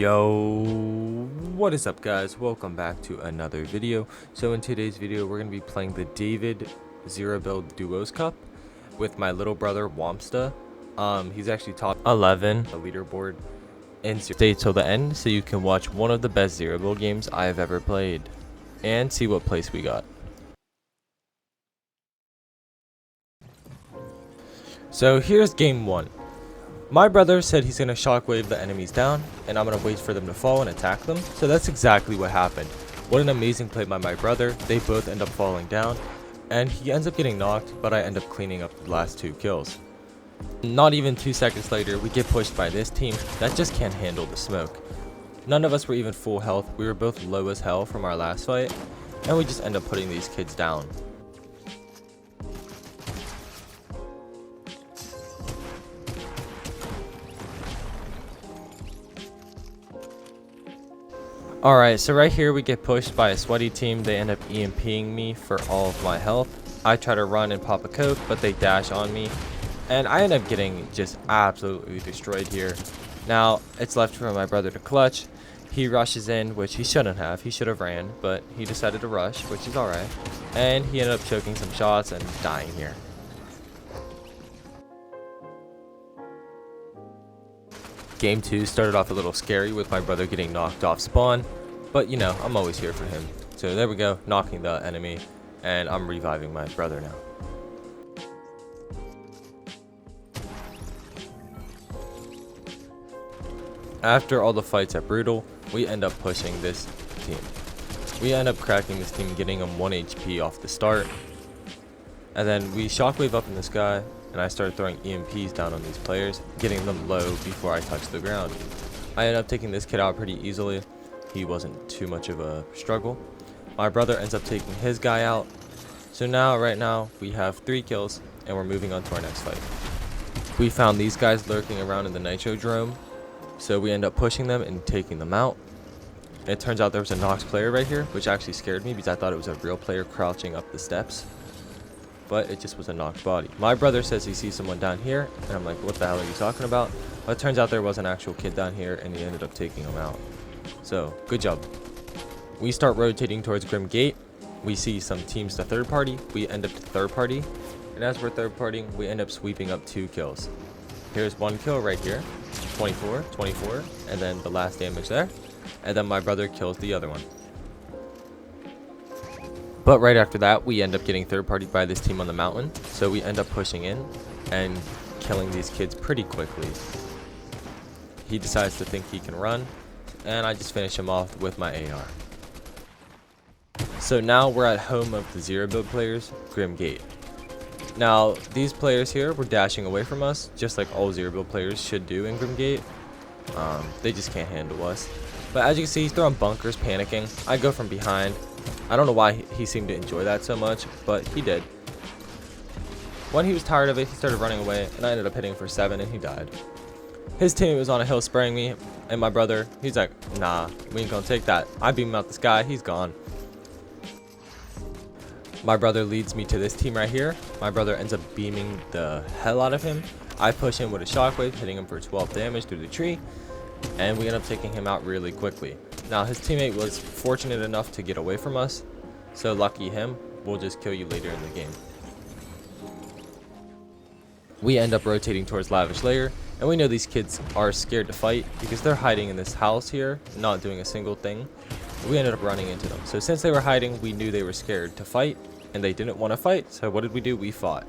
Yo, what is up guys? Welcome back to another video. So in today's video we're going to be playing the David Zero Build Duos Cup with my little brother Wamsta. He's actually top 11 the leaderboard, and stay till the end so you can watch one of the best Zero Build games I have ever played and see what place we got. So here's game 1. My brother said he's going to shockwave the enemies down, and I'm going to wait for them to fall and attack them. So that's exactly what happened. What an amazing play by my brother. They both end up falling down, and he ends up getting knocked, but I end up cleaning up the last 2 kills. Not even 2 seconds later, we get pushed by this team that just can't handle the smoke. None of us were even full health. We were both low as hell from our last fight, and we just end up putting these kids down. Alright, so right here we get pushed by a sweaty team. They end up EMPing me for all of my health. I try to run and pop a coke, but they dash on me, and I end up getting just absolutely destroyed here. Now, it's left for my brother to clutch. He rushes in, which he shouldn't have. He should have ran, but he decided to rush, which is alright. And he ended up choking some shots and dying here. Game 2 started off a little scary with my brother getting knocked off spawn, but you know, I'm always here for him. So there we go, knocking the enemy, and I'm reviving my brother now. After all the fights at Brutal, we end up pushing this team. We end up cracking this team, getting them 1 HP off the start. And then we shockwave up in the sky, and I started throwing EMPs down on these players, getting them low before I touched the ground. I ended up taking this kid out pretty easily. He wasn't too much of a struggle. My brother ends up taking his guy out. So now, right now, we have 3 kills, and we're moving on to our next fight. We found these guys lurking around in the Nitrodrome, so we end up pushing them and taking them out. And it turns out there was a Nox player right here, which actually scared me because I thought it was a real player crouching up the steps. But it just was a knocked body. My brother says he sees someone down here, and I'm like, what the hell are you talking about? But it turns out there was an actual kid down here, and he ended up taking him out. So, good job. We start rotating towards Grim Gate. We see some teams to third party. We end up to third party. And as we're third partying, we end up sweeping up 2 kills. Here's 1 kill right here. 24, 24, and then the last damage there. And then my brother kills the other one. But right after that, we end up getting third partied by this team on the mountain. So we end up pushing in and killing these kids pretty quickly. He decides to think he can run, and I just finish him off with my AR. So now we're at home of the Zero Build players, Grim Gate. Now, these players here were dashing away from us, just like all Zero Build players should do in Grim Gate. They just can't handle us. But as you can see, he's throwing bunkers, panicking. I go from behind. I don't know why he seemed to enjoy that so much, but he did. When he was tired of it, he started running away, and I ended up hitting for 7, and he died. His teammate was on a hill spraying me, and my brother, he's like, nah, we ain't gonna take that. I beam him out the sky, he's gone. My brother leads me to this team right here. My brother ends up beaming the hell out of him. I push him with a shockwave, hitting him for 12 damage through the tree, and we end up taking him out really quickly. Now, his teammate was fortunate enough to get away from us, so lucky him. We'll just kill you later in the game. We end up rotating towards Lavish Lair, and we know these kids are scared to fight because they're hiding in this house here, not doing a single thing. We ended up running into them. So since they were hiding, we knew they were scared to fight, and they didn't want to fight, so what did we do? We fought.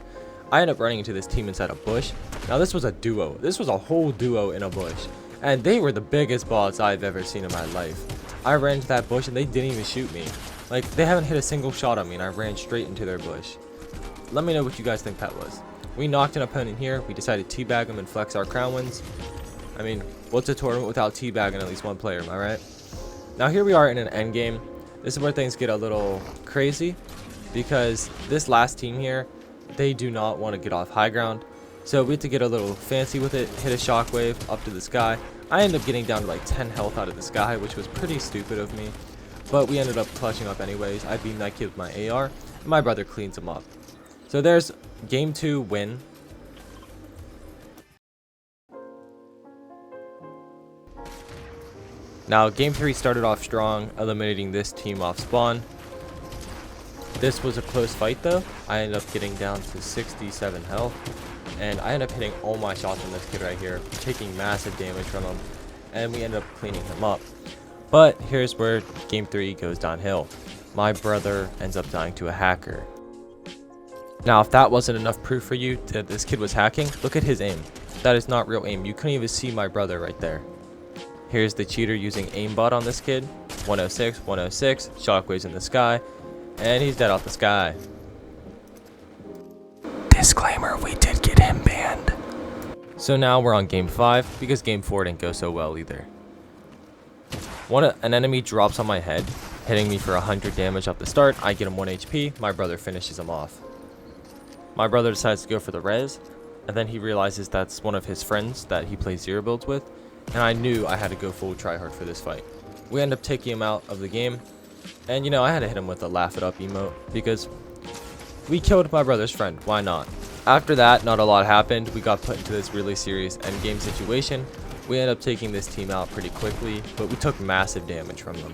I ended up running into this team inside a bush. Now, this was a duo. This was a whole duo in a bush. And they were the biggest bots I've ever seen in my life. I ran into that bush and they didn't even shoot me. Like, they haven't hit a single shot on me, and I ran straight into their bush. Let me know what you guys think that was. We knocked an opponent here. We decided to teabag him and flex our crown wins. I mean, what's a tournament without teabagging at least one player, am I right? Now, here we are in an end game. This is where things get a little crazy, because this last team here, they do not want to get off high ground. So we had to get a little fancy with it, hit a shockwave up to the sky. I ended up getting down to like 10 health out of the sky, which was pretty stupid of me. But we ended up clutching up anyways. I beamed that kid with my AR, and my brother cleans him up. So there's game 2 win. Now, game 3 started off strong, eliminating this team off spawn. This was a close fight though. I ended up getting down to 67 health, and I ended up hitting all my shots on this kid right here, taking massive damage from him, and we ended up cleaning him up. But here's where game 3 goes downhill. My brother ends up dying to a hacker. Now, if that wasn't enough proof for you that this kid was hacking, look at his aim. That is not real aim. You couldn't even see my brother right there. Here's the cheater using aimbot on this kid. 106, 106, shockwaves in the sky, and he's dead off the sky. Disclaimer, we did get him banned. So now we're on game 5, because game 4 didn't go so well either. An enemy drops on my head, hitting me for 100 damage off the start. I get him 1 HP, my brother finishes him off. My brother decides to go for the res, and then he realizes that's one of his friends that he plays zero builds with, and I knew I had to go full tryhard for this fight. We end up taking him out of the game, and you know, I had to hit him with a laugh it up emote, because we killed my brother's friend, why not? After that, not a lot happened. We got put into this really serious endgame situation. We ended up taking this team out pretty quickly, but we took massive damage from them.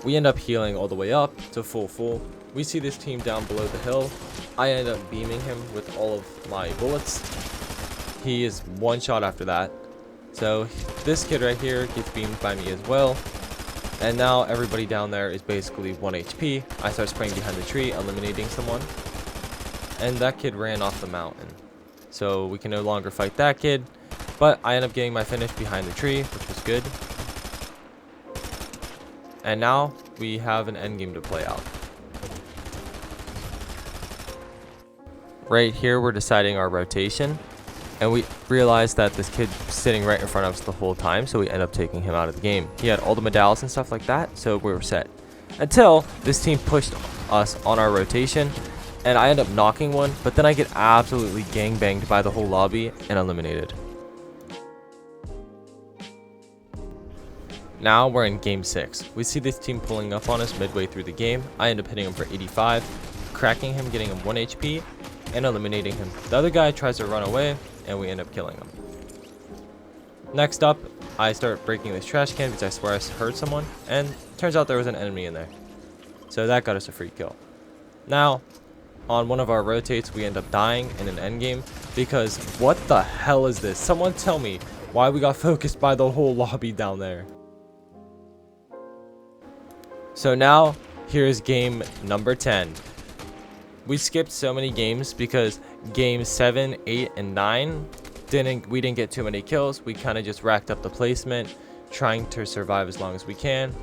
We end up healing all the way up to full. We see this team down below the hill. I end up beaming him with all of my bullets. He is one shot after that. So this kid right here gets beamed by me as well. And now everybody down there is basically 1 HP. I start spraying behind the tree, eliminating someone. And that kid ran off the mountain. So we can no longer fight that kid. But I end up getting my finish behind the tree, which was good. And now we have an endgame to play out. Right here, we're deciding our rotation, and we realized that this kid was sitting right in front of us the whole time, so we end up taking him out of the game. He had all the medallions and stuff like that, so we were set. Until this team pushed us on our rotation, and I end up knocking one, but then I get absolutely gangbanged by the whole lobby and eliminated. Now we're in game 6. We see this team pulling up on us midway through the game. I end up hitting him for 85, cracking him, getting him 1 HP, and eliminating him. The other guy tries to run away, and we end up killing him. Next up, I start breaking this trash can because I swear I heard someone, and turns out there was an enemy in there. So that got us a free kill. Now, on one of our rotates, we end up dying in an endgame because what the hell is this? Someone tell me why we got focused by the whole lobby down there. So now, here's game number 10. We skipped so many games because games 7, 8, and 9 we didn't get too many kills. We kind of just racked up the placement, trying to survive as long as we can,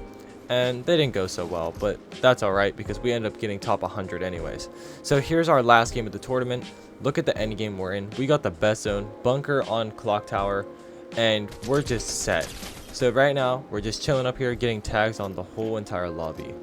and they didn't go so well, but that's alright because we ended up getting top 100 anyways. So here's our last game of the tournament. Look at the end game we're in. We got the best zone, bunker on clock tower, and we're just set. So right now, we're just chilling up here getting tags on the whole entire lobby.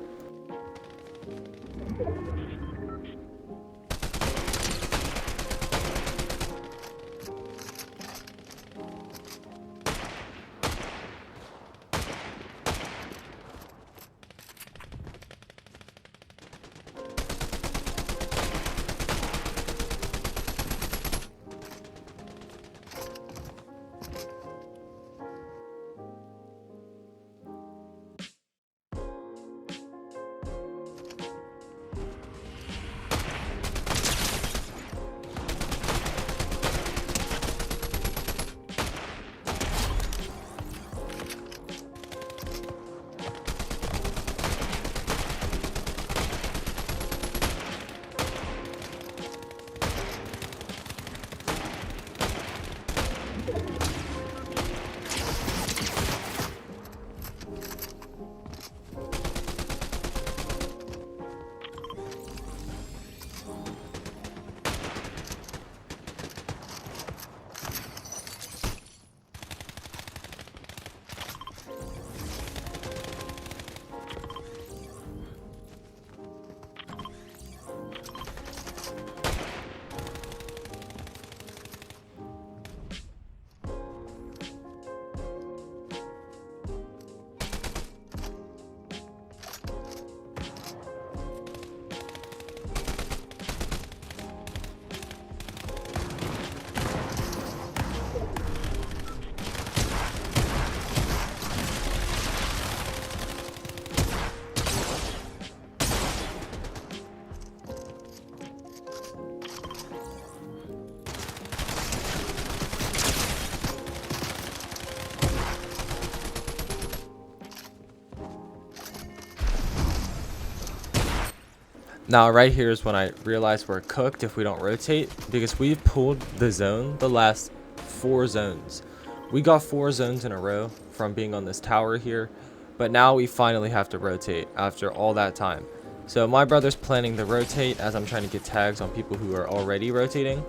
Now right here is when I realized we're cooked if we don't rotate, because we've pulled the zone the last 4 zones. We got 4 zones in a row from being on this tower here, but now we finally have to rotate after all that time. So my brother's planning to rotate as I'm trying to get tags on people who are already rotating,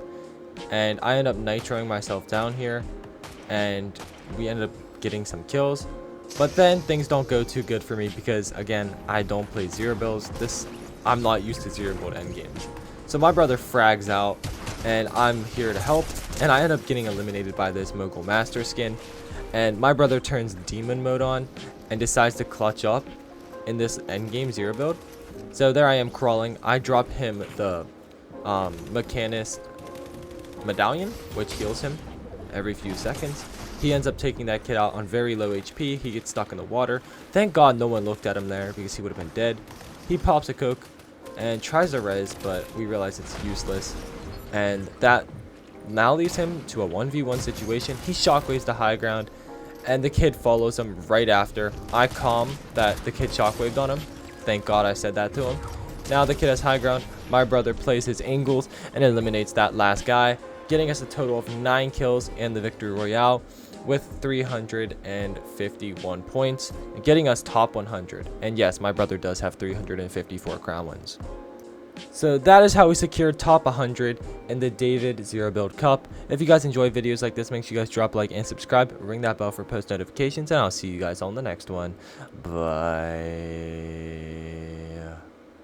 and I end up nitroing myself down here, and we ended up getting some kills. But then things don't go too good for me because, again, I don't play zero builds. I'm not used to zero build end games. So my brother frags out, and I'm here to help, and I end up getting eliminated by this Mogul Master skin. And my brother turns demon mode on and decides to clutch up in this end game zero build. So there I am crawling. I drop him the Mechanist medallion, which heals him every few seconds. He ends up taking that kid out on very low HP. He gets stuck in the water. Thank God no one looked at him there because he would have been dead. He pops a coke and tries to res, but we realize it's useless. And that now leaves him to a 1v1 situation. He shockwaves the high ground, and the kid follows him right after. I calm that the kid shockwaved on him. Thank God I said that to him. Now the kid has high ground. My brother plays his angles and eliminates that last guy, getting us a total of 9 kills and the victory royale with 351 points, getting us top 100. And yes, my brother does have 354 crown wins. So that is how we secured top 100 in the David Zero Build Cup. If you guys enjoy videos like this, make sure you guys drop a like and subscribe. Ring that bell for post notifications, and I'll see you guys on the next one. Bye.